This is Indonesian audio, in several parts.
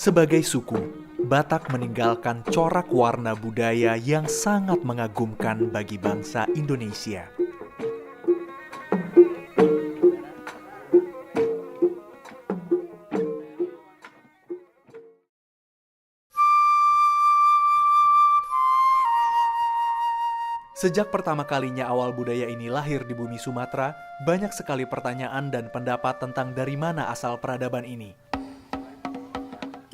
Sebagai suku, Batak meninggalkan corak warna budaya yang sangat mengagumkan bagi bangsa Indonesia. Sejak pertama kalinya awal budaya ini lahir di bumi Sumatera, banyak sekali pertanyaan dan pendapat tentang dari mana asal peradaban ini.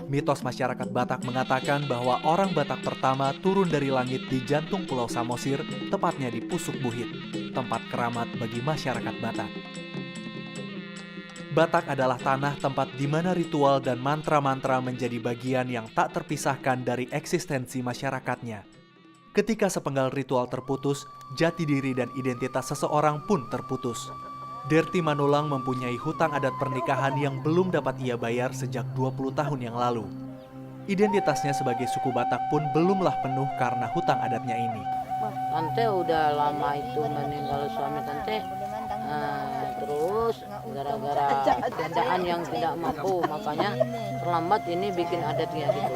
Mitos masyarakat Batak mengatakan bahwa orang Batak pertama turun dari langit di jantung Pulau Samosir, tepatnya di Pusuk Buhit, tempat keramat bagi masyarakat Batak. Batak adalah tanah tempat di mana ritual dan mantra-mantra menjadi bagian yang tak terpisahkan dari eksistensi masyarakatnya. Ketika sepenggal ritual terputus, jati diri dan identitas seseorang pun terputus. Derti Manulang mempunyai hutang adat pernikahan yang belum dapat ia bayar sejak 20 tahun yang lalu. Identitasnya sebagai suku Batak pun belumlah penuh karena hutang adatnya ini. Tante udah lama itu meninggal suami tante, terus gara-gara keadaan yang tidak mampu, makanya terlambat ini bikin adatnya gitu.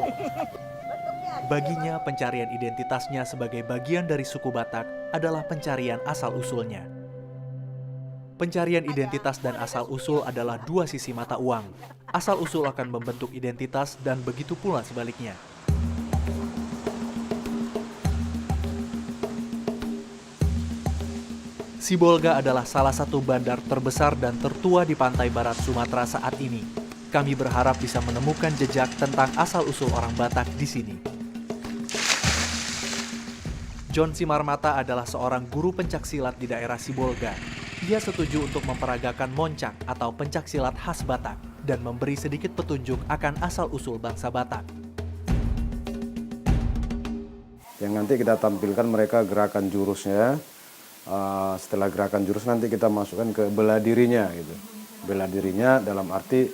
Baginya, pencarian identitasnya sebagai bagian dari suku Batak adalah pencarian asal-usulnya. Pencarian identitas dan asal-usul adalah dua sisi mata uang. Asal-usul akan membentuk identitas dan begitu pula sebaliknya. Sibolga adalah salah satu bandar terbesar dan tertua di pantai barat Sumatera saat ini. Kami berharap bisa menemukan jejak tentang asal-usul orang Batak di sini. John Simarmata adalah seorang guru pencaksilat di daerah Sibolga. Ia setuju untuk memperagakan moncak atau pencaksilat khas Batak dan memberi sedikit petunjuk akan asal-usul bangsa Batak. Yang nanti kita tampilkan mereka gerakan jurusnya. Setelah gerakan jurus nanti kita masukkan ke bela dirinya gitu. Bela dirinya dalam arti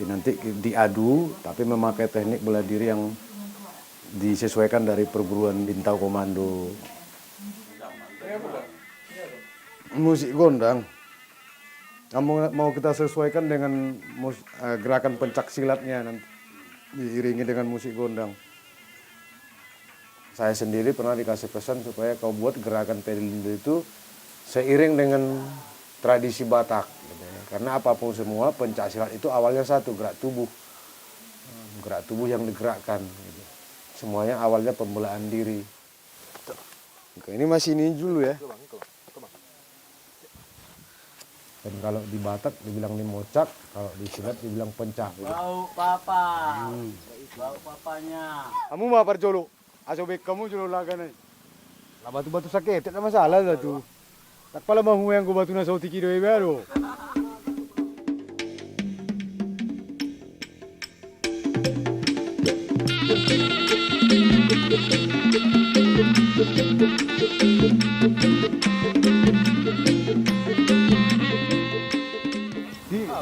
nanti diadu tapi memakai teknik bela diri yang disesuaikan dari perguruan Bintau Komando. Musik gondang. Mau kita sesuaikan dengan gerakan pencak silatnya nanti diiringi dengan musik gondang. Saya sendiri pernah dikasih pesan supaya kau buat gerakan pelindo itu seiring dengan tradisi Batak. Gitu ya. Karena apapun semua pencak silat itu awalnya satu, gerak tubuh. Gerak tubuh yang digerakkan. Gitu. Semuanya awalnya pembelaan diri. Oke, ini masih ini dulu ya. Dan kalau di Batak dibilang limocak, kalau di silat dibilang pencak. Bau papa, bau papanya. Kamu mau perjolo? Asobek kamu jolo lagan nih. Lah batu-batu sakit, tidak masalah lah tuh. Tak pala mau yang gua batu na sauti kido baru.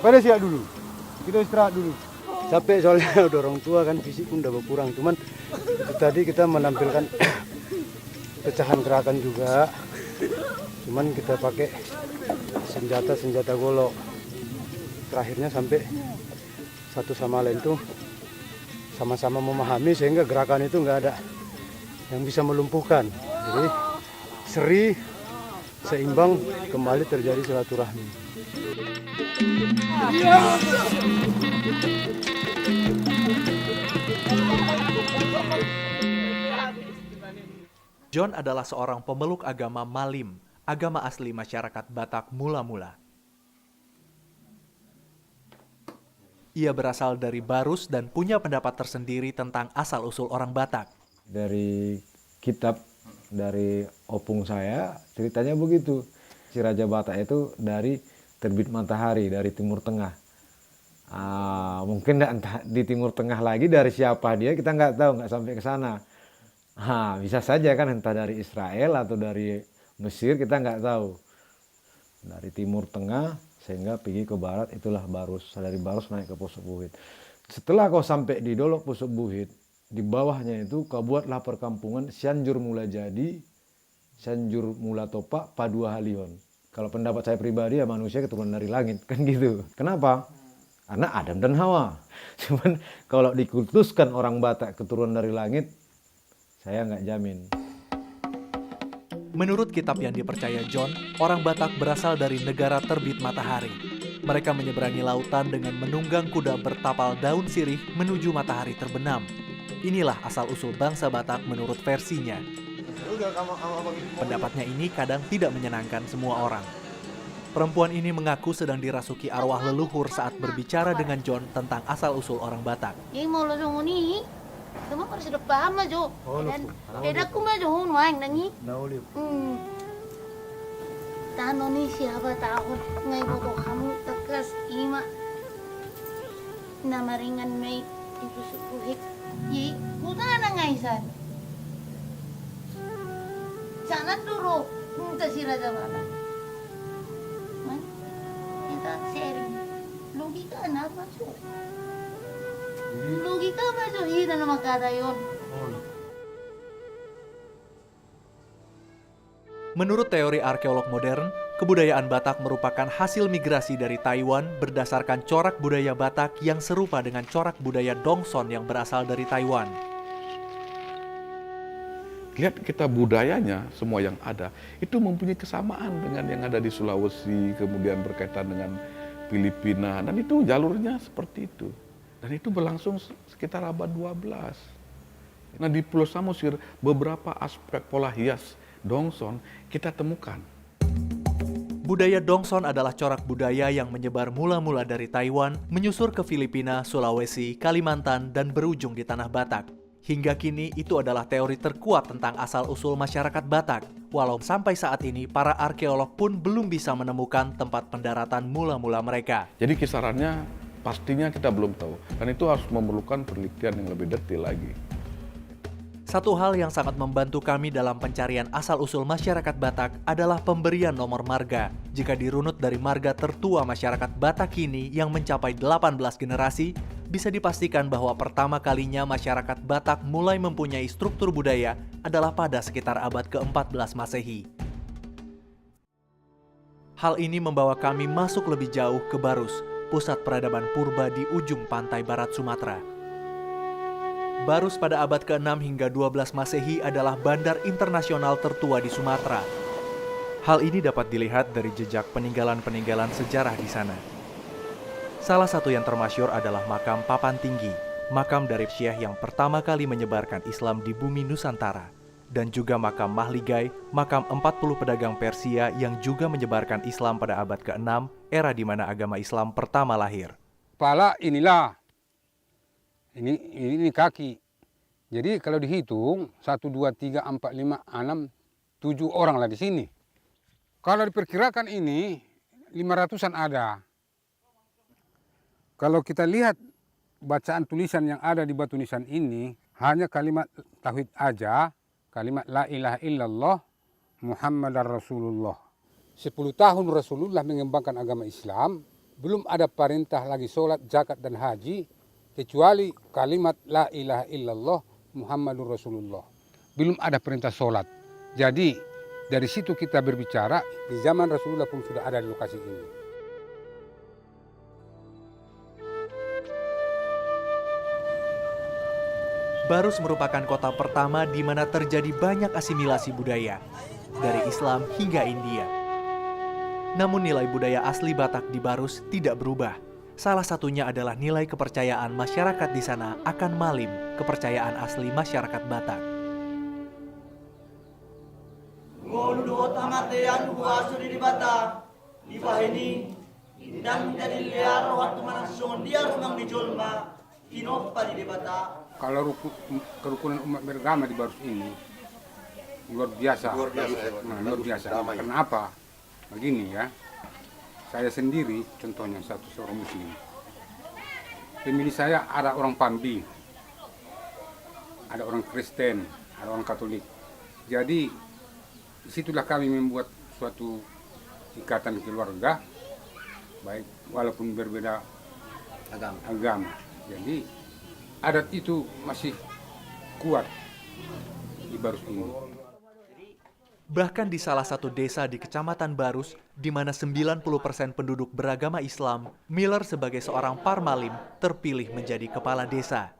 Pada siap dulu, kita istirahat dulu. Capek soalnya udah orang tua kan, fisik pun udah berkurang. Cuman itu tadi kita menampilkan pecahan gerakan juga. Cuman kita pakai senjata golok. Terakhirnya sampai satu sama lain tuh sama-sama memahami sehingga gerakan itu nggak ada yang bisa melumpuhkan. Jadi seri, seimbang, kembali terjadi silaturahmi. John adalah seorang pemeluk agama Malim, agama asli masyarakat Batak mula-mula. Ia berasal dari Barus dan punya pendapat tersendiri tentang asal-usul orang Batak. Dari kitab, dari opung saya, ceritanya begitu. Si Raja Batak itu dari terbit matahari, dari Timur Tengah. Mungkin entah di Timur Tengah lagi dari siapa dia, kita nggak tahu, nggak sampai ke sana. Bisa saja kan entah dari Israel atau dari Mesir, kita nggak tahu. Dari Timur Tengah sehingga pergi ke barat, itulah Barus. Dari Barus naik ke Pusuk Buhit. Setelah kau sampai di Dolok Pusuk Buhit, di bawahnya itu kau buatlah perkampungan Cianjur Mula Jadi, Cianjur Mula Topak, Padua Halion. Kalau pendapat saya pribadi ya manusia keturunan dari langit, kan gitu. Kenapa? Karena Adam dan Hawa. Cuman kalau dikultuskan orang Batak keturunan dari langit, saya nggak jamin. Menurut kitab yang dipercaya John, orang Batak berasal dari negara terbit matahari. Mereka menyeberangi lautan dengan menunggang kuda bertapal daun sirih menuju matahari terbenam. Inilah asal-usul bangsa Batak menurut versinya. Pendapatnya ini kadang tidak menyenangkan semua orang. Perempuan ini mengaku sedang dirasuki arwah leluhur saat berbicara dengan John tentang asal-usul orang Batak. Cuma harus udah paham lah Jo. Dan aku mah Jo nuang nangi. Tano ni siapa tahu ngai bobo kamu tekas ima. Nama ringan mei itu sukuhik. Yi, bukan ngai san. Jangan dulu minta si Raja Bata. Kita sharing. Logika apa Jo? Logika ba Jo hina na magkada yun? Menurut teori arkeolog modern, kebudayaan Batak merupakan hasil migrasi dari Taiwan berdasarkan corak budaya Batak yang serupa dengan corak budaya Dongson yang berasal dari Taiwan. Lihat kita budayanya, semua yang ada, itu mempunyai kesamaan dengan yang ada di Sulawesi, kemudian berkaitan dengan Filipina, dan itu jalurnya seperti itu. Dan itu berlangsung sekitar abad 12. Nah di Pulau Samosir, beberapa aspek pola hias Dongson kita temukan. Budaya Dongson adalah corak budaya yang menyebar mula-mula dari Taiwan, menyusur ke Filipina, Sulawesi, Kalimantan, dan berujung di tanah Batak. Hingga kini itu adalah teori terkuat tentang asal-usul masyarakat Batak. Walau sampai saat ini para arkeolog pun belum bisa menemukan tempat pendaratan mula-mula mereka. Jadi kisarannya pastinya kita belum tahu. Dan itu harus memerlukan penelitian yang lebih detail lagi. Satu hal yang sangat membantu kami dalam pencarian asal-usul masyarakat Batak adalah pemberian nomor marga. Jika dirunut dari marga tertua masyarakat Batak kini yang mencapai 18 generasi, bisa dipastikan bahwa pertama kalinya masyarakat Batak mulai mempunyai struktur budaya adalah pada sekitar abad ke-14 Masehi. Hal ini membawa kami masuk lebih jauh ke Barus, pusat peradaban purba di ujung pantai barat Sumatera. Barus pada abad ke-6 hingga 12 Masehi adalah bandar internasional tertua di Sumatera. Hal ini dapat dilihat dari jejak peninggalan-peninggalan sejarah di sana. Salah satu yang termasyhur adalah makam Papan Tinggi, makam dari Syekh yang pertama kali menyebarkan Islam di bumi Nusantara, dan juga makam Mahligai, makam 40 pedagang Persia yang juga menyebarkan Islam pada abad ke-6, era di mana agama Islam pertama lahir. Kepala inilah. Ini kaki. Jadi kalau dihitung 1, 2, 3, 4, 5, 6, 7 orang lah di sini. Kalau diperkirakan ini 500-an ada. Kalau kita lihat bacaan tulisan yang ada di batu nisan ini hanya kalimat tauhid aja, kalimat la ilaha illallah Muhammadar Rasulullah. 10 tahun Rasulullah mengembangkan agama Islam, belum ada perintah lagi sholat, zakat dan haji kecuali kalimat la ilaha illallah Muhammadur Rasulullah. Belum ada perintah sholat. Jadi dari situ kita berbicara, di zaman Rasulullah pun sudah ada di lokasi ini. Barus merupakan kota pertama di mana terjadi banyak asimilasi budaya, dari Islam hingga India. Namun nilai budaya asli Batak di Barus tidak berubah. Salah satunya adalah nilai kepercayaan masyarakat di sana akan malim, kepercayaan asli masyarakat Batak. Ngoludo tamatean buasuri di Batak, di bahini, dan menjadi liar waktu manasung dia rumang di Jolma, inoppa di Batak. Kalau kerukunan umat beragama di Barus ini luar biasa. Luar biasa. Kenapa? Begini ya. Saya sendiri, contohnya seorang muslim. Pemilih saya ada orang Pambi, ada orang Kristen, ada orang Katolik. Jadi, disitulah kami membuat suatu ikatan keluarga, baik walaupun berbeda agama. Jadi, adat itu masih kuat di Barus ini. Bahkan di salah satu desa di Kecamatan Barus, di mana 90% penduduk beragama Islam, Miller sebagai seorang parmalim terpilih menjadi kepala desa.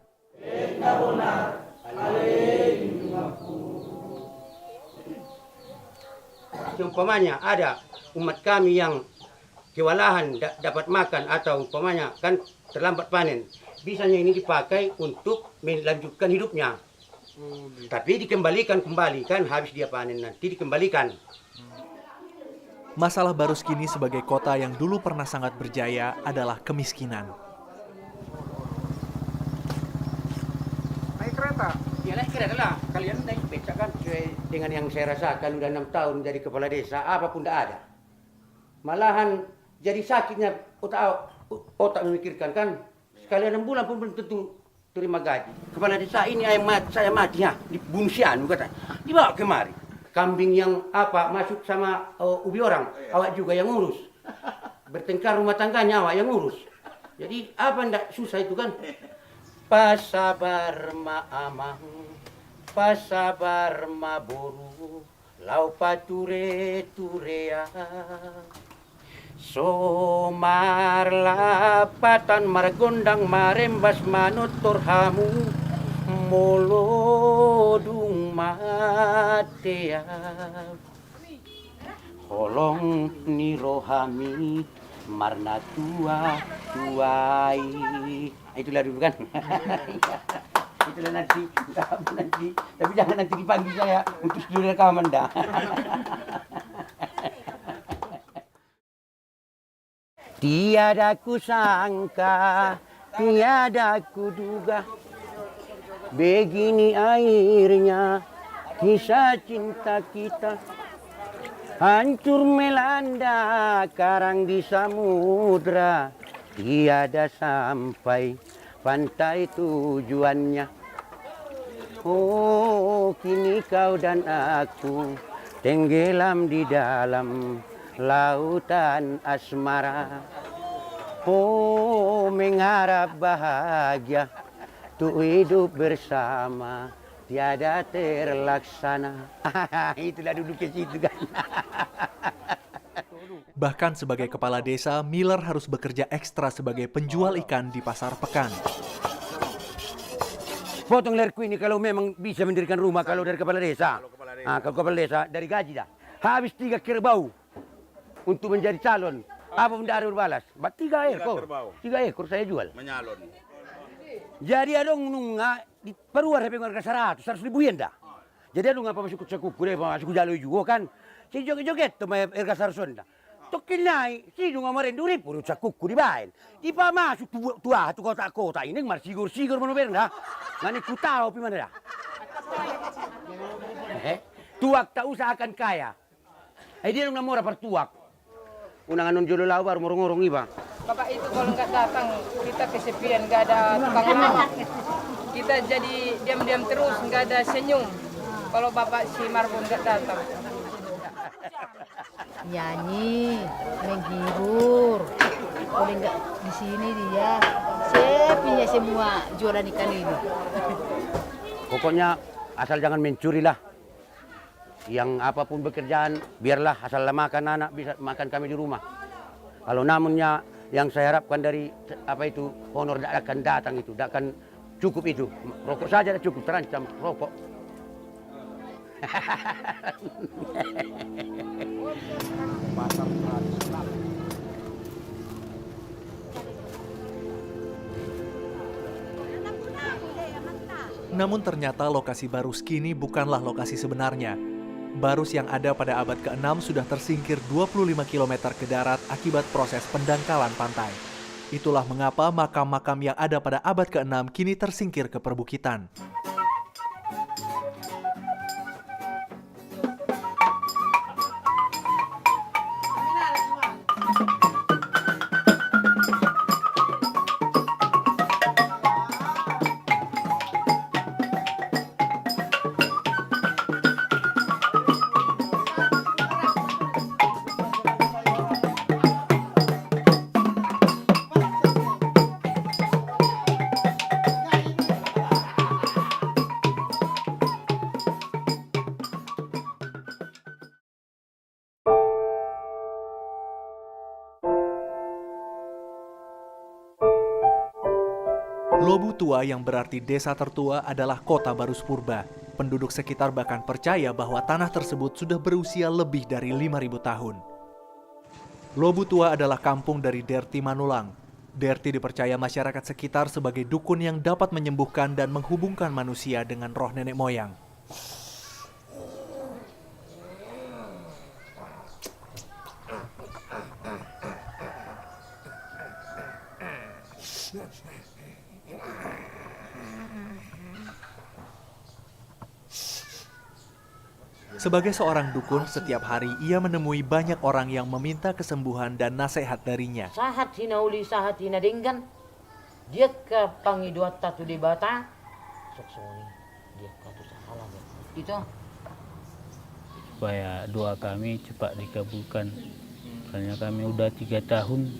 Umpamanya ada umat kami yang kewalahan dapat makan atau umpamanya kan terlambat panen, bisanya ini dipakai untuk melanjutkan hidupnya. Tapi dikembalikan kan habis dia panen nanti dikembalikan. Masalah Baruskini sebagai kota yang dulu pernah sangat berjaya adalah kemiskinan. Naik kereta. Ya naik kereta lah. Kalian naik becak kan dengan yang saya rasakan udah 6 tahun jadi kepala desa, apapun tidak ada. Malahan jadi sakitnya otak memikirkan kan sekali 6 bulan pun belum tentu terima gaji. Kepala desa ini saya mati ya, dibunuh sianu kata. Dibawa kemari. Kambing yang masuk sama ubi orang, awak juga yang ngurus. Bertengkar rumah tangganya awak yang ngurus. Jadi ndak susah itu kan. Pasabar ma amang, pasabar ma boru, lau pature turea. Somar lapatan margondang marembas manutur hamu molodung matea holong ni rohami marna tuai itulah dulu kan. Itulah nanti tapi jangan nanti dipanggil saya untuk studio rekaman dah. Tiada ku sangka, tiada ku duga, begini akhirnya kisah cinta kita. Hancur melanda karang di samudra, tiada sampai pantai tujuannya. Oh, kini kau dan aku tenggelam di dalam lautan asmara. Oh, mengharap bahagia untuk hidup bersama tiada terlaksana. Itulah duduk ke situ kan. Bahkan sebagai kepala desa, Miller harus bekerja ekstra sebagai penjual ikan di pasar pekan. Potong lerku ini kalau memang bisa mendirikan rumah kalau dari kepala desa. Kalau kepala desa dari gaji dah. Habis 3 kerbau untuk menjadi calon. Apa benda ada berbalas? 3 ekor. 3 ekor saya jual. Menyalon. Jadi ada nunga di peruar HP harga 100 ribu yen dah. Jadi ada ngapa masuk kuku deh, masuk jalo juga kan. Si joget-joget tuh harga 100 dah. Tokin naik, si dunga maren duri puru cakuku di bain. Di pa masuk tua tu kota-kota ini mar sigur-sigur manober dah. Ngani ku tahu pi mana dah. Tuak tak usahakan kaya. Dia nung namora per tuak. Unangan jolo lau baru ngorong-ngorong iba. Bapak itu kalau nggak datang kita kesepian, nggak ada tukang lawak. Kita jadi diam-diam terus, nggak ada senyum. Kalau Bapak si Marbun nggak datang. Nyanyi, menghibur. Kalau nggak di sini dia, sepinya semua jualan ikan ini. Pokoknya asal jangan mencuri lah. Yang apapun pekerjaan, biarlah asal makan anak bisa makan kami di rumah. Kalau namunnya yang saya harapkan dari honor tidak akan datang itu, tidak akan cukup itu. Rokok saja tidak cukup, terancam rokok. Namun ternyata lokasi Baruskini bukanlah lokasi sebenarnya. Barus yang ada pada abad ke-6 sudah tersingkir 25 km ke darat akibat proses pendangkalan pantai. Itulah mengapa makam-makam yang ada pada abad ke-6 kini tersingkir ke perbukitan. Tua yang berarti desa tertua adalah kota Barus Purba. Penduduk sekitar bahkan percaya bahwa tanah tersebut sudah berusia lebih dari 5.000 tahun. Lobu Tua adalah kampung dari Derti Manulang. Derti dipercaya masyarakat sekitar sebagai dukun yang dapat menyembuhkan dan menghubungkan manusia dengan roh nenek moyang. Sebagai seorang dukun, setiap hari ia menemui banyak orang yang meminta kesembuhan dan nasihat darinya. Sahat hinauli sahat hinadinggan. Dia ke pangidua tatu di bata. Soksoni. Dia katu sahalah. Itu. Supaya doa kami cepat dikabulkan. Karena kami udah 3 tahun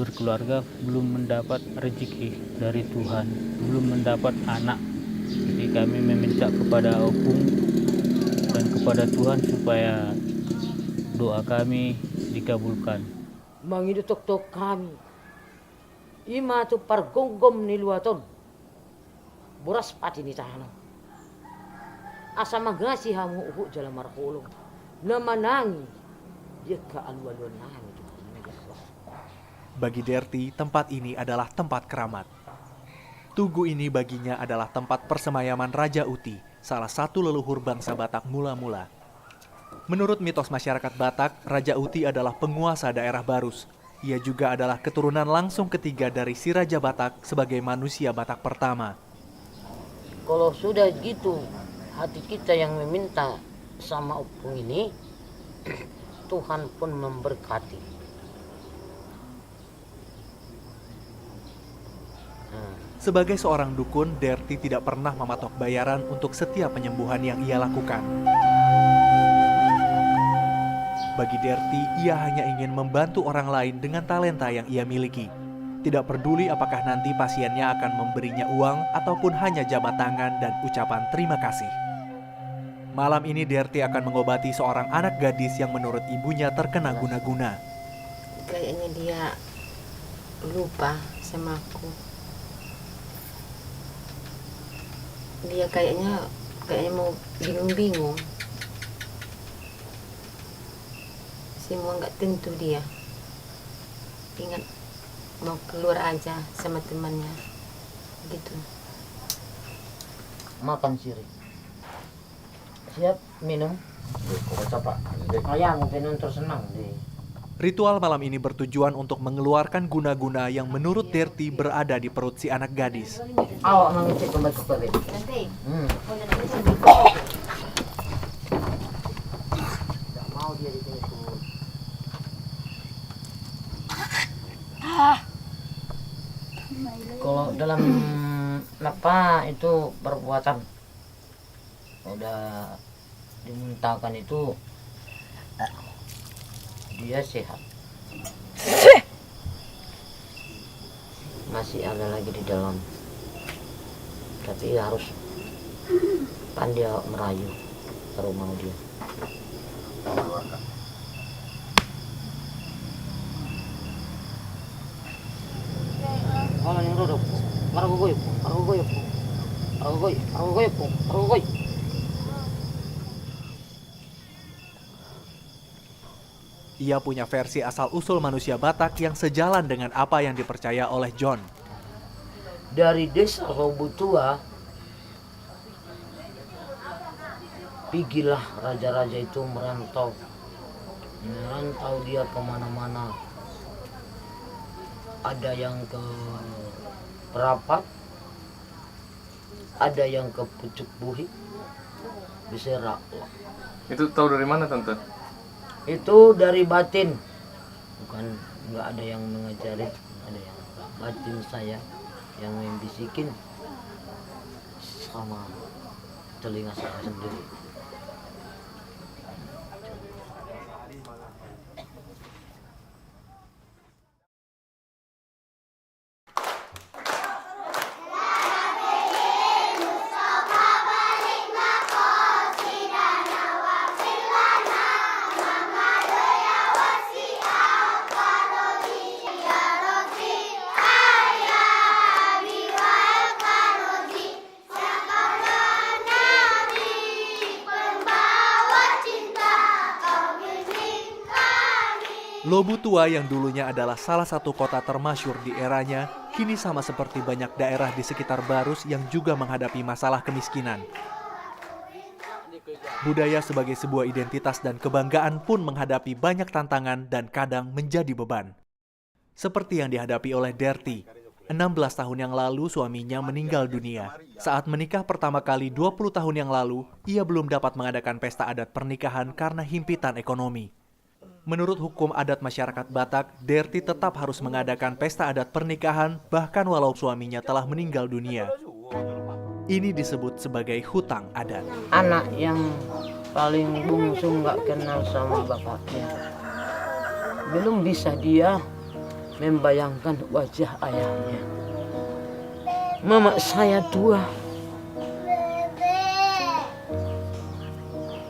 berkeluarga belum mendapat rezeki dari Tuhan. Belum mendapat anak. Jadi kami meminta kepada Opung dan kepada Tuhan supaya doa kami dikabulkan. Mangidu tok kami. Ima tu pargonggom ni luaton. Boras pati ni tahano. Asa magasi hamu uhu jalan marhulong. Namanangi. Dia ka alu-aluan nami. Bagi Derti, tempat ini adalah tempat keramat. Tugu ini baginya adalah tempat persemayaman Raja Uti, salah satu leluhur bangsa Batak mula-mula. Menurut mitos masyarakat Batak, Raja Uti adalah penguasa daerah Barus. Ia juga adalah keturunan langsung ketiga dari si Raja Batak sebagai manusia Batak pertama. Kalau sudah gitu, hati kita yang meminta sama Opung ini, Tuhan pun memberkati. Sebagai seorang dukun, Derti tidak pernah mematok bayaran untuk setiap penyembuhan yang ia lakukan. Bagi Derti, ia hanya ingin membantu orang lain dengan talenta yang ia miliki. Tidak peduli apakah nanti pasiennya akan memberinya uang ataupun hanya jabat tangan dan ucapan terima kasih. Malam ini Derti akan mengobati seorang anak gadis yang menurut ibunya terkena guna-guna. Kayaknya dia lupa sama aku. Dia kayaknya mau bingung-bingung. Semua nggak tentu dia. Ingat mau keluar aja sama temannya. Gitu. Makan sirih. Siap minum. Ayam minum tersenang deh. Ritual malam ini bertujuan untuk mengeluarkan guna-guna yang menurut Derti berada di perut si anak gadis. Awak mengecek kembali ke bebek. Tidak mau dia di sini. Kalau dalam apa itu perbuatan udah dimuntahkan itu dia sehat. Masih ada lagi di dalam. Tapi harus pandai merayu baru mau dia. Kalau yang rodok, margogoy. Ia punya versi asal-usul manusia Batak yang sejalan dengan apa yang dipercaya oleh John. Dari desa Lobu Tua, pergilah raja-raja itu merantau. Merantau dia kemana-mana. Ada yang ke Perapat, ada yang ke Pucuk Buhi, Beserak. Itu tahu dari mana tante? Itu dari batin, bukan nggak ada yang mengajari, ada yang batin saya yang membisikin sama telinga saya sendiri. Lobu Tua yang dulunya adalah salah satu kota termasyur di eranya, kini sama seperti banyak daerah di sekitar Barus yang juga menghadapi masalah kemiskinan. Budaya sebagai sebuah identitas dan kebanggaan pun menghadapi banyak tantangan dan kadang menjadi beban. Seperti yang dihadapi oleh Derti. 16 tahun yang lalu suaminya meninggal dunia. Saat menikah pertama kali 20 tahun yang lalu, ia belum dapat mengadakan pesta adat pernikahan karena himpitan ekonomi. Menurut hukum adat masyarakat Batak, Derti tetap harus mengadakan pesta adat pernikahan bahkan walau suaminya telah meninggal dunia. Ini disebut sebagai hutang adat. Anak yang paling bungsu nggak kenal sama bapaknya. Belum bisa dia membayangkan wajah ayahnya. Mama saya tua.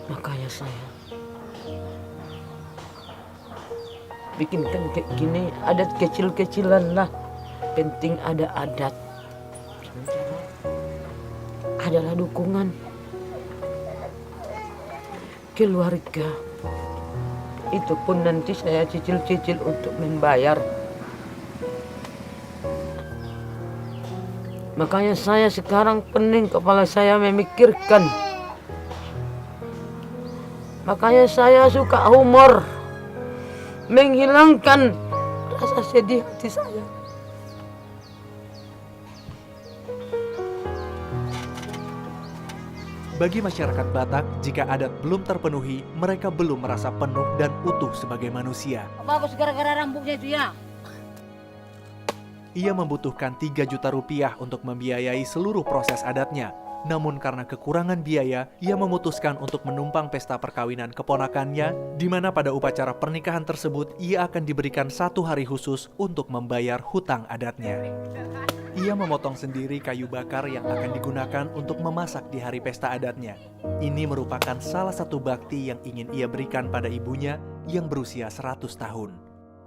Makanya saya bikinkan kayak gini, adat kecil-kecilan lah. Penting ada adat. Adalah dukungan keluarga. Itu pun nanti saya cicil-cicil untuk membayar. Makanya saya sekarang pening kepala saya memikirkan. Makanya saya suka humor. Menghilangkan rasa sedih hati saya. Bagi masyarakat Batak, jika adat belum terpenuhi, mereka belum merasa penuh dan utuh sebagai manusia. Bagus gara-gara rambutnya itu ya. Ia membutuhkan 3 juta rupiah untuk membiayai seluruh proses adatnya. Namun karena kekurangan biaya, ia memutuskan untuk menumpang pesta perkawinan keponakannya, di mana pada upacara pernikahan tersebut ia akan diberikan 1 hari khusus untuk membayar hutang adatnya. Ia memotong sendiri kayu bakar yang akan digunakan untuk memasak di hari pesta adatnya. Ini merupakan salah satu bakti yang ingin ia berikan pada ibunya yang berusia 100 tahun.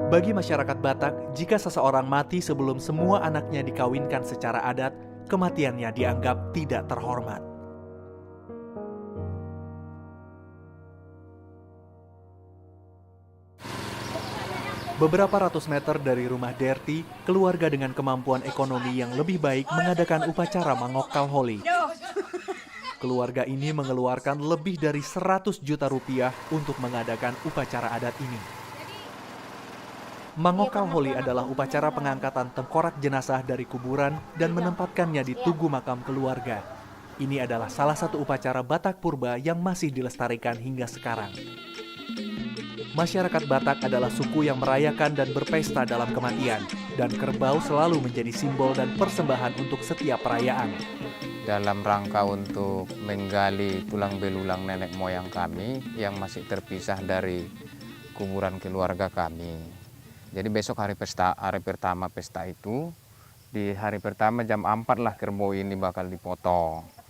Bagi masyarakat Batak, jika seseorang mati sebelum semua anaknya dikawinkan secara adat, kematiannya dianggap tidak terhormat. Beberapa ratus meter dari rumah Derti, keluarga dengan kemampuan ekonomi yang lebih baik mengadakan upacara Mangokal Holi. Keluarga ini mengeluarkan lebih dari 100 juta rupiah untuk mengadakan upacara adat ini. Mangokal Holi adalah upacara pengangkatan tengkorak jenazah dari kuburan dan menempatkannya di tugu makam keluarga. Ini adalah salah satu upacara Batak Purba yang masih dilestarikan hingga sekarang. Masyarakat Batak adalah suku yang merayakan dan berpesta dalam kematian, dan kerbau selalu menjadi simbol dan persembahan untuk setiap perayaan. Dalam rangka untuk menggali tulang belulang nenek moyang kami yang masih terpisah dari kuburan keluarga kami. Jadi besok hari pertama pesta itu, di hari pertama jam 4 lah kerbau ini bakal dipotong.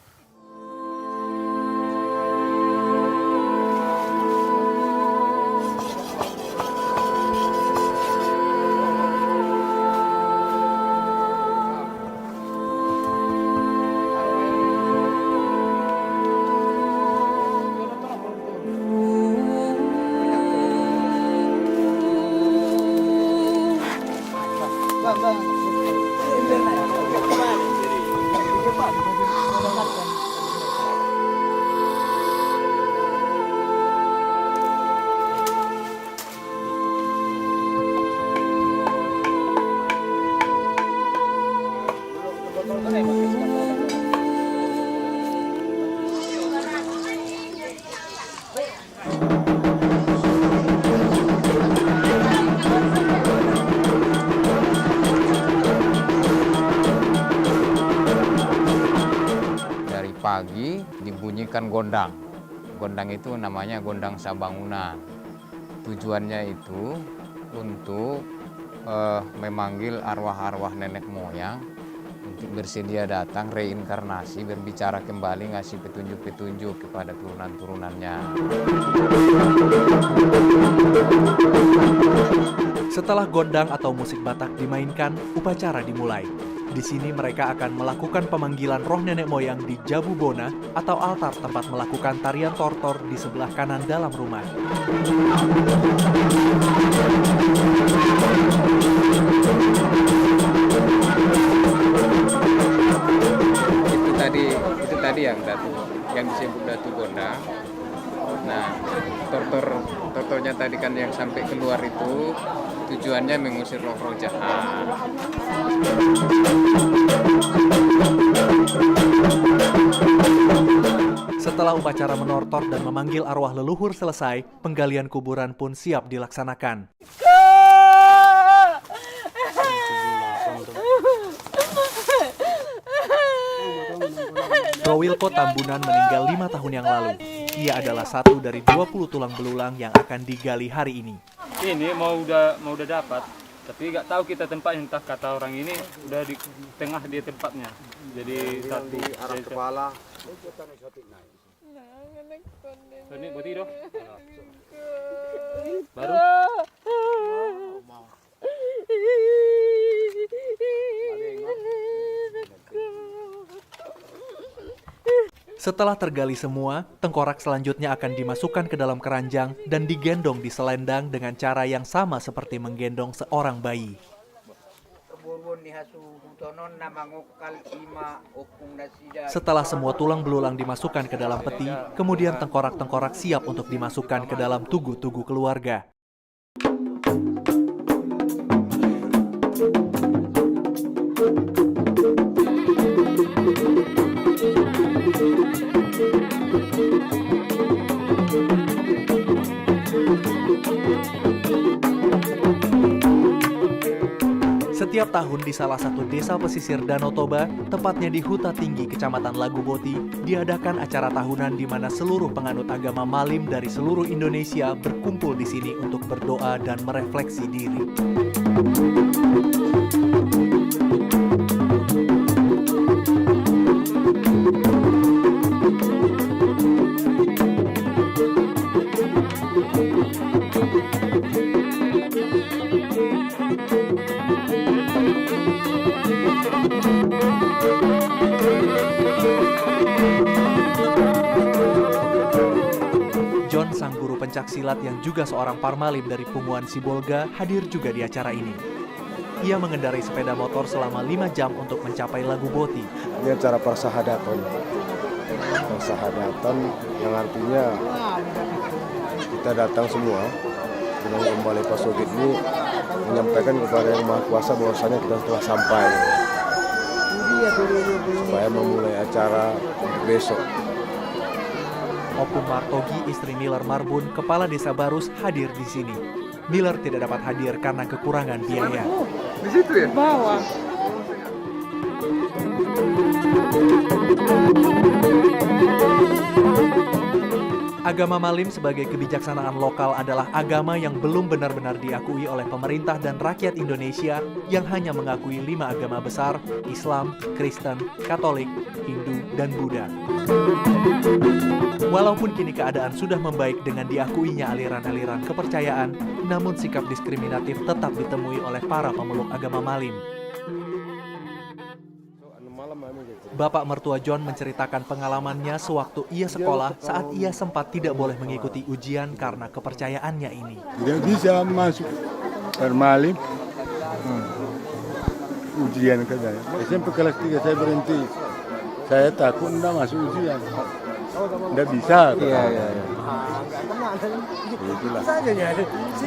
Pagi dibunyikan gondang. Gondang itu namanya gondang sabangunan. Tujuannya itu untuk memanggil arwah-arwah nenek moyang untuk bersedia datang reinkarnasi, berbicara kembali, ngasih petunjuk-petunjuk kepada turunan-turunannya. Setelah gondang atau musik Batak dimainkan, upacara dimulai. Di sini mereka akan melakukan pemanggilan roh nenek moyang di Jabubona atau altar tempat melakukan tarian tortor di sebelah kanan dalam rumah. Itu tadi yang disebut Datu Gonda. Nah, tortornya tadi kan yang sampai keluar itu tujuannya mengusir roh-roh jahat. Setelah upacara menortor dan memanggil arwah leluhur selesai, penggalian kuburan pun siap dilaksanakan. Rowilko Tambunan meninggal 5 tahun yang lalu. Ia adalah satu dari 20 tulang belulang yang akan digali hari ini. Ini mau udah dapat, tapi nggak tahu kita tempatnya, entah kata orang ini udah di tengah dia tempatnya. Jadi satu arah kepala. Ini berarti dong. Baru. Setelah tergali semua, tengkorak selanjutnya akan dimasukkan ke dalam keranjang dan digendong di selendang dengan cara yang sama seperti menggendong seorang bayi. Setelah semua tulang belulang dimasukkan ke dalam peti, kemudian tengkorak-tengkorak siap untuk dimasukkan ke dalam tugu-tugu keluarga. Setiap tahun di salah satu desa pesisir Danau Toba, tepatnya di Huta Tinggi, Kecamatan Laguboti, diadakan acara tahunan di mana seluruh penganut agama Malim dari seluruh Indonesia berkumpul di sini untuk berdoa dan merefleksi diri. John, sang guru pencaksilat yang juga seorang parmalim dari Punguan Sibolga, hadir juga di acara ini. Ia mengendarai sepeda motor selama 5 jam untuk mencapai Laguboti. Ini acara persahadatan. Persahadatan yang artinya kita datang semua dengan kembali Pak Sogit ini menyampaikan kepada Yang Maha Kuasa bahwasanya kita telah sampai. Supaya memulai acara untuk besok. Opung Martogi, istri Miller Marbun, kepala desa Barus, hadir di sini. Miller tidak dapat hadir karena kekurangan biaya. Di situ ya? Bawah. Agama Malim sebagai kebijaksanaan lokal adalah agama yang belum benar-benar diakui oleh pemerintah dan rakyat Indonesia yang hanya mengakui 5 agama besar, Islam, Kristen, Katolik, Hindu, dan Buddha. Walaupun kini keadaan sudah membaik dengan diakuinya aliran-aliran kepercayaan, namun sikap diskriminatif tetap ditemui oleh para pemeluk agama Malim. Bapak mertua John menceritakan pengalamannya sewaktu ia sekolah saat ia sempat tidak boleh mengikuti ujian karena kepercayaannya ini. Tidak bisa masuk parmalim. Ujian ke saya. SMP kelas 3 saya berhenti. Saya takut tidak masuk ujian. Tidak bisa. Iya. Itulah.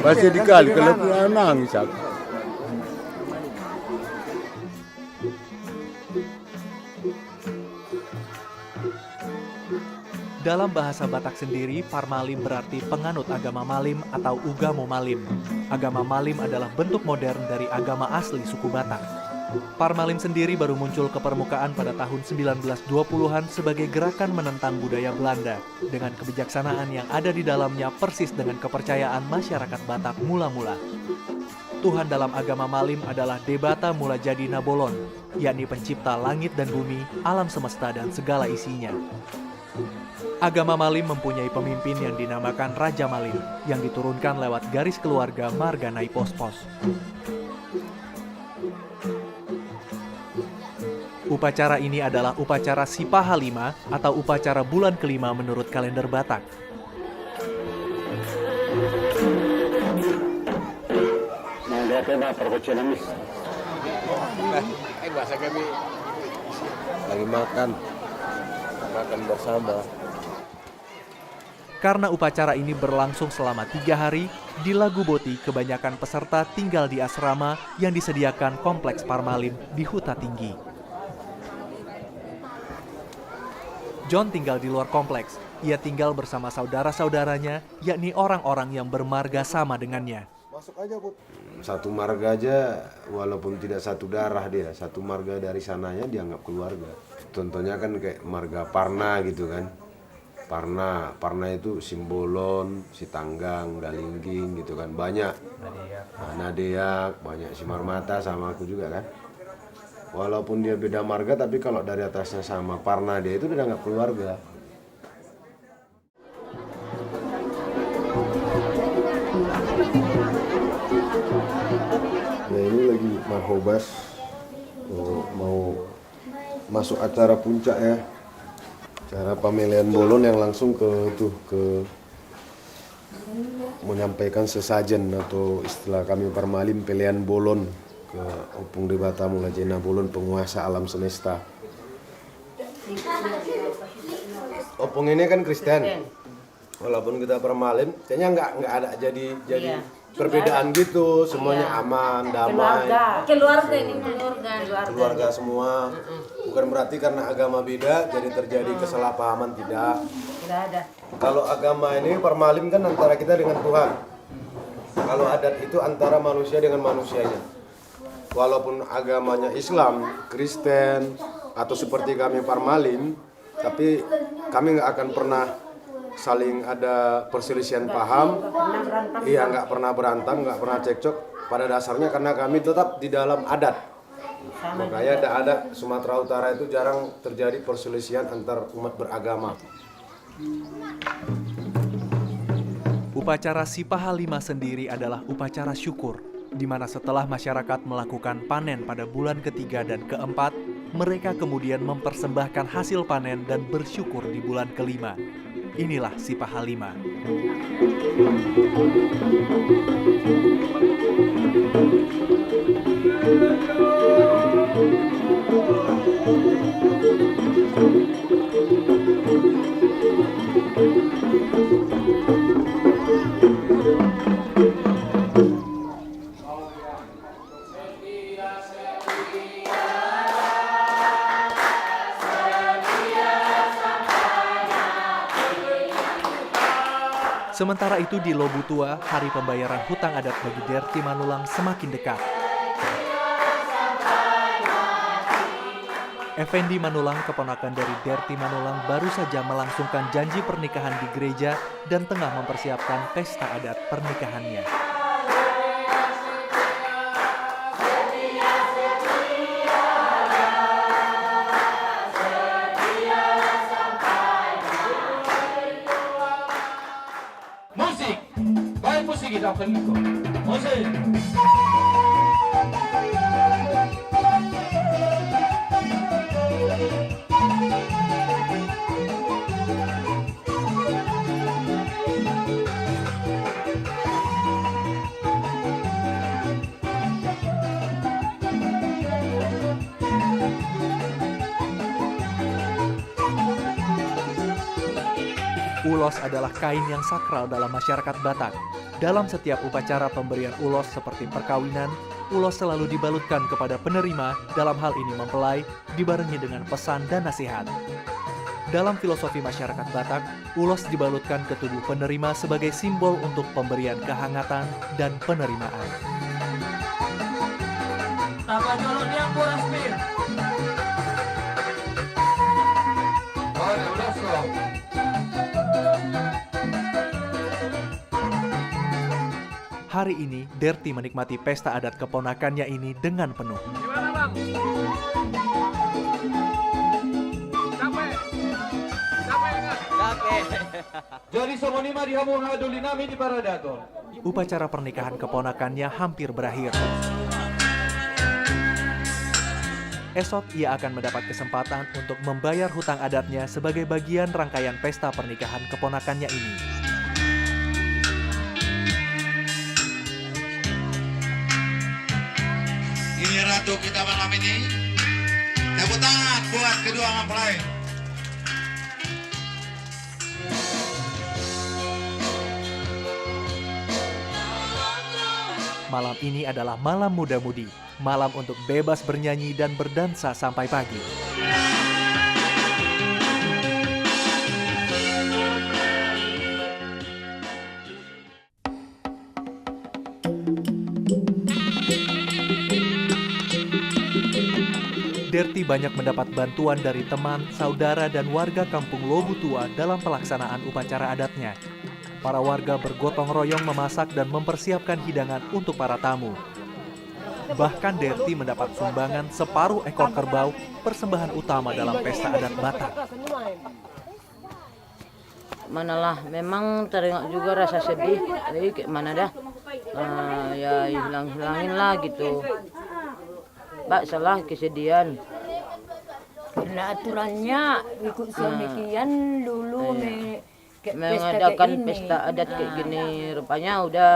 Masih dikali kalau pulang nangis aku. Dalam bahasa Batak sendiri, Parmalim berarti penganut agama Malim atau Ugamo Malim. Agama Malim adalah bentuk modern dari agama asli suku Batak. Parmalim sendiri baru muncul ke permukaan pada tahun 1920-an sebagai gerakan menentang budaya Belanda, dengan kebijaksanaan yang ada di dalamnya persis dengan kepercayaan masyarakat Batak mula-mula. Tuhan dalam agama Malim adalah Debata Mula Jadi Nabolon, yakni pencipta langit dan bumi, alam semesta dan segala isinya. Agama Malim mempunyai pemimpin yang dinamakan Raja Malim, yang diturunkan lewat garis keluarga Marga Naipospos. Upacara ini adalah upacara Sipaha 5 atau upacara bulan kelima menurut kalender Batak. Bahasa kami lagi makan bersama. Karena upacara ini berlangsung selama 3 hari, di Lagu Boti kebanyakan peserta tinggal di asrama yang disediakan Kompleks Parmalim di Huta Tinggi. John tinggal di luar kompleks. Ia tinggal bersama saudara-saudaranya, yakni orang-orang yang bermarga sama dengannya. Masuk aja, Bu. Satu marga aja, walaupun tidak satu darah dia, satu marga dari sananya dianggap keluarga. Contohnya kan kayak marga Parna gitu kan. Parna itu Simbolon, Sitanggang, Dalingging gitu kan, banyak. Nadeak, banyak Simarmata sama aku juga kan. Walaupun dia beda marga, tapi kalau dari atasnya sama Parna dia itu dianggap keluarga. Nah ini lagi Marhobas, mau masuk acara puncak ya. Cara pemilihan bolon yang langsung ke menyampaikan sesajen atau istilah kami Parmalim pilihan bolon ke Opung Debata Mulajena Bolon penguasa alam semesta. Opung ini kan Kristen, walaupun kita Parmalim, kayaknya nggak ada jadi perbedaan gitu, semuanya aman, damai. Keluarga semua. Bukan berarti karena agama beda jadi terjadi kesalahpahaman, tidak. Tidak ada. Kalau agama ini Parmalim kan antara kita dengan Tuhan. Kalau adat itu antara manusia dengan manusianya. Walaupun agamanya Islam, Kristen, atau seperti kami Parmalim, tapi kami nggak akan pernah saling ada perselisihan paham. Iya, nggak pernah berantem, nggak pernah cekcok. Pada dasarnya karena kami tetap di dalam adat. Makanya ada Sumatera Utara itu jarang terjadi perselisihan antar umat beragama. Upacara Sipaha 5 sendiri adalah upacara syukur, di mana setelah masyarakat melakukan panen pada bulan ketiga dan keempat, mereka kemudian mempersembahkan hasil panen dan bersyukur di bulan kelima. Inilah Sipaha 5. Sementara itu di Lobutua, hari pembayaran hutang adat bagi Derti Manulang semakin dekat. Effendi Manulang, keponakan dari Derti Manulang, baru saja melangsungkan janji pernikahan di gereja dan tengah mempersiapkan pesta adat pernikahannya. Musik, baik musik kita pengikut. Musik. Ulos adalah kain yang sakral dalam masyarakat Batak. Dalam setiap upacara pemberian ulos seperti perkawinan, ulos selalu dibalutkan kepada penerima, dalam hal ini mempelai, dibarengi dengan pesan dan nasihat. Dalam filosofi masyarakat Batak, ulos dibalutkan ke tubuh penerima sebagai simbol untuk pemberian kehangatan dan penerimaan. Hari ini, Derti menikmati pesta adat keponakannya ini dengan penuh. Gimana, Bang? Capek? Capek enggak? Capek. Jadi somonima dihamung hadulinami di Paradato. Upacara pernikahan keponakannya hampir berakhir. esok ia akan mendapat kesempatan untuk membayar hutang adatnya sebagai bagian rangkaian pesta pernikahan keponakannya ini. Ini ratu kita malam ini. Tepuk tangan buat kedua mempelai. Malam ini adalah malam muda-mudi, malam untuk bebas bernyanyi dan berdansa sampai pagi. Derti banyak mendapat bantuan dari teman, saudara, dan warga kampung Lobu Tua dalam pelaksanaan upacara adatnya. Para warga bergotong royong memasak dan mempersiapkan hidangan untuk para tamu. Bahkan Derti mendapat sumbangan separuh ekor kerbau, persembahan utama dalam pesta adat Batak. Manalah, memang teringat juga rasa sedih, jadi kayak mana dah, ya hilang-hilangin lah gitu. Mbak salah kesedihan. Karena aturannya ikut semikian dulu mengadakan pesta adat kayak gini, rupanya udah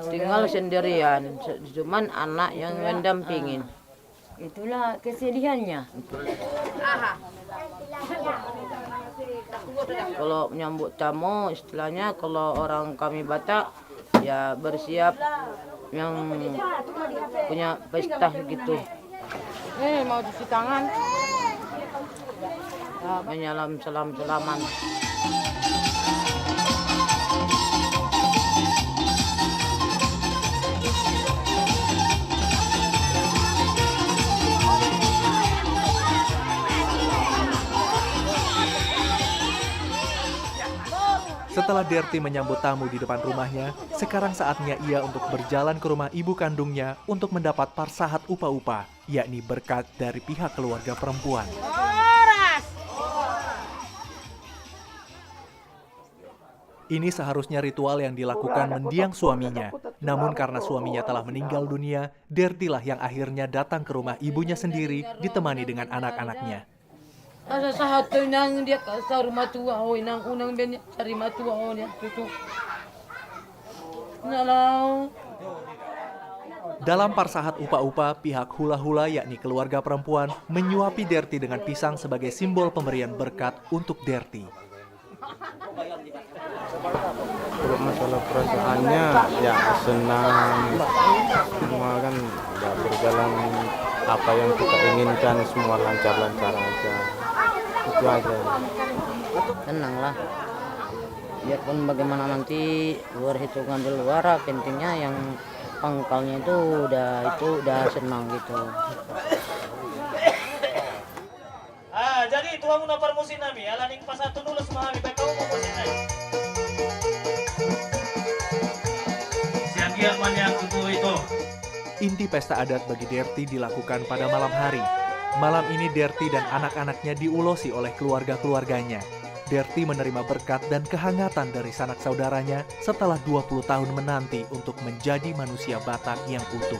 tinggal sendirian, cuman anak yang mendampingin. Itulah kesedihannya. Kalau menyambut tamu, istilahnya kalau orang kami Batak ya bersiap yang punya pesta gitu. Mau cuci tangan. Menyalam salam-salaman. Setelah Derti menyambut tamu di depan rumahnya, sekarang saatnya ia untuk berjalan ke rumah ibu kandungnya untuk mendapat parsahat upa-upa, yakni berkat dari pihak keluarga perempuan. Ini seharusnya ritual yang dilakukan mendiang suaminya. Namun karena suaminya telah meninggal dunia, Derti lah yang akhirnya datang ke rumah ibunya sendiri ditemani dengan anak-anaknya. Asa satu nang dia kasar rumah tua oh nang unang ben cari matua oh dia tutup. Nalau. Dalam parsahat upa-upa, pihak hula-hula yakni keluarga perempuan menyuapi Derti dengan pisang sebagai simbol pemberian berkat untuk Derti. Kalau masalah perasaannya ya senang, semua kan ya berjalan apa yang kita inginkan semua lancar-lancar aja. Itu aja. Tenang lah. Biarpun bagaimana nanti luar hitungan di luar, pentingnya yang pangkalnya itu udah senang gitu. Jadi tuang una permusin nami, alaning pasatu dulu semua baik kamu mau musin nami. Siang yang itu. Inti pesta adat bagi Derti dilakukan pada malam hari. Malam ini Derti dan anak-anaknya diulosi oleh keluarga-keluarganya. Derti menerima berkat dan kehangatan dari sanak saudaranya setelah 20 tahun menanti untuk menjadi manusia Batak yang utuh.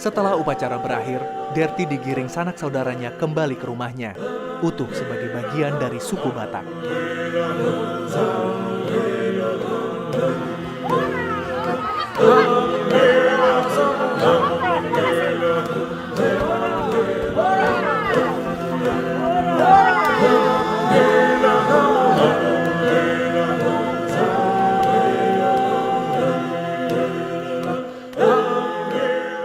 Setelah upacara berakhir, Derti digiring sanak saudaranya kembali ke rumahnya, utuh sebagai bagian dari suku Batak.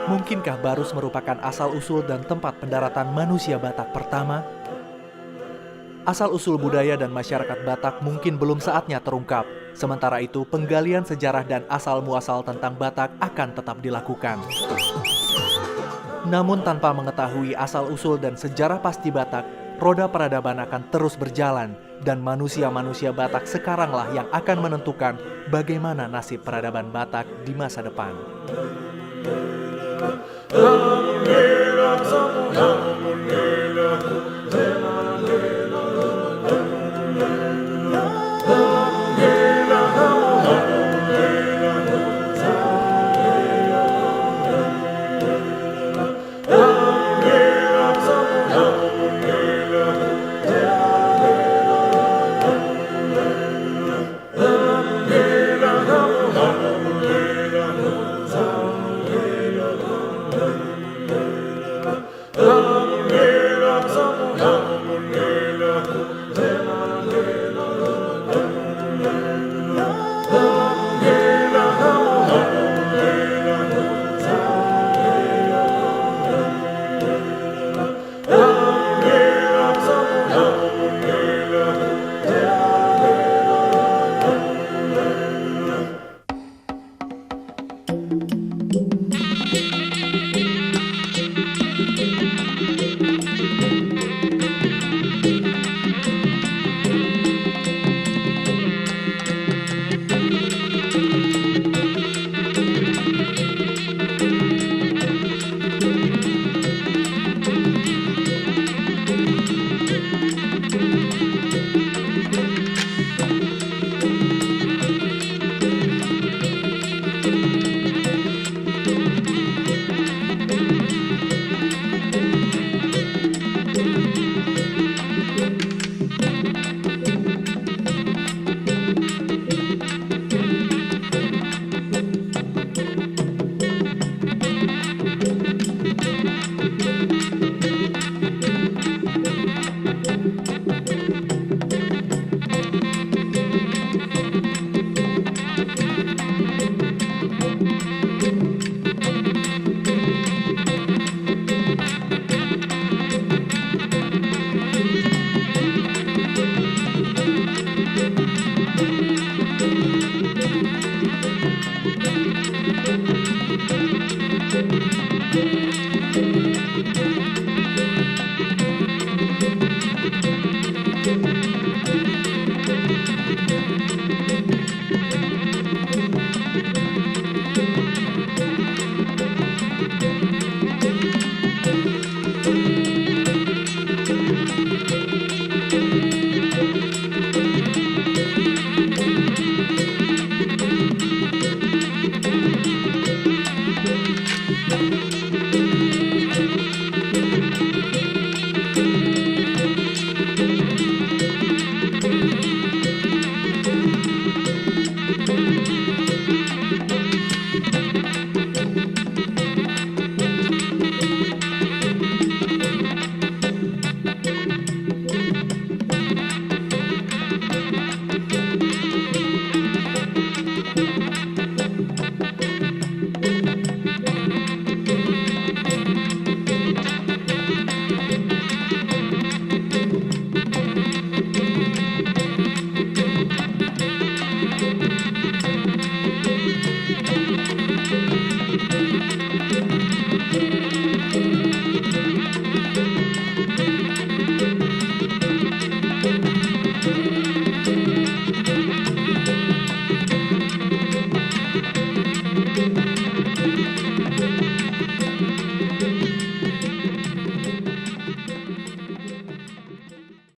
Mungkinkah Barus merupakan asal-usul dan tempat pendaratan manusia Batak pertama? Asal-usul budaya dan masyarakat Batak mungkin belum saatnya terungkap. Sementara itu, penggalian sejarah dan asal-muasal tentang Batak akan tetap dilakukan. Namun tanpa mengetahui asal-usul dan sejarah pasti Batak, roda peradaban akan terus berjalan dan manusia-manusia Batak sekaranglah yang akan menentukan bagaimana nasib peradaban Batak di masa depan.